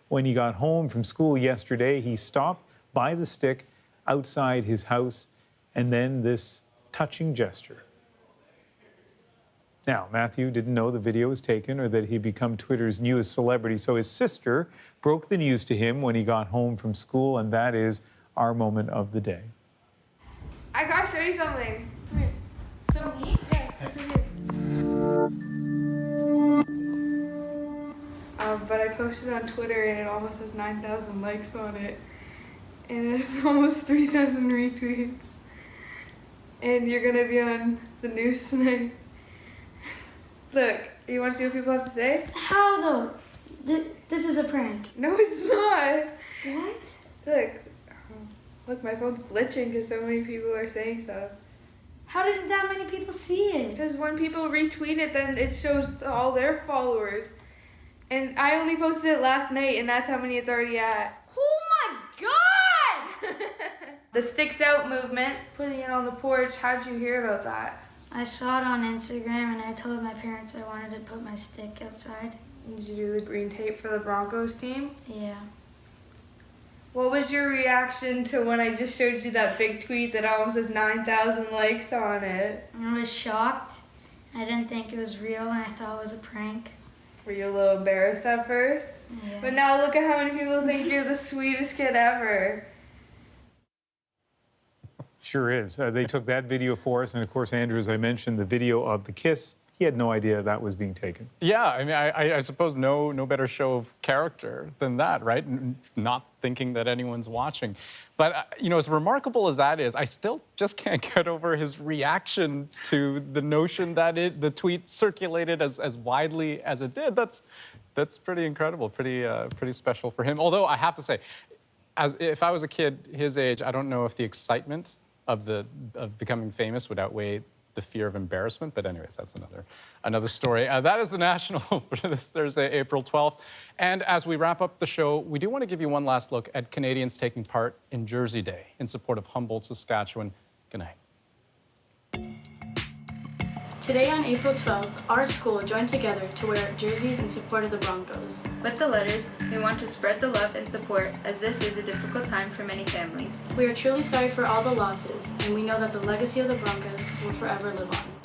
When he got home from school yesterday, he stopped by the stick outside his house, and then this touching gesture. Now, Matthew didn't know the video was taken or that he'd become Twitter's newest celebrity, so his sister broke the news to him when he got home from school, and that is our moment of the day. I gotta show you something. Come here. So me? Yeah, come here. But I posted on Twitter and it almost has 9,000 likes on it. And it's almost 3,000 retweets. And you're gonna be on the news tonight. Look, you wanna see what people have to say? How though? This is a prank. No, it's not. What? Look, my phone's glitching because so many people are saying stuff. How did that many people see it? Because when people retweet it, then it shows to all their followers. And I only posted it last night, and that's how many it's already at. Oh my god! The Sticks Out movement, putting it on the porch, how'd you hear about that? I saw it on Instagram and I told my parents I wanted to put my stick outside. Did you do the green tape for the Broncos team? Yeah. What was your reaction to when I just showed you that big tweet that almost has 9,000 likes on it? I was shocked. I didn't think it was real and I thought it was a prank. Were you a little embarrassed at first? Yeah. But now look at how many people think you're the sweetest kid ever. Sure is. They took that video for us, and of course, Andrew, as I mentioned, the video of the kiss, he had no idea that was being taken. Yeah, I mean, I suppose no better show of character than that, right? Not thinking that anyone's watching. But, you know, as remarkable as that is, I still just can't get over his reaction to the notion that the tweet circulated as widely as it did. That's pretty incredible, pretty special for him. Although I have to say, if I was a kid his age, I don't know if the excitement of becoming famous would outweigh the fear of embarrassment, but anyways, that's another story. That is The National for this Thursday, April 12th. And as we wrap up the show, we do want to give you one last look at Canadians taking part in Jersey Day in support of Humboldt, Saskatchewan. Good night. Today on April 12th, our school joined together to wear jerseys in support of the Broncos. With the letters, we want to spread the love and support as this is a difficult time for many families. We are truly sorry for all the losses, and we know that the legacy of the Broncos will forever live on.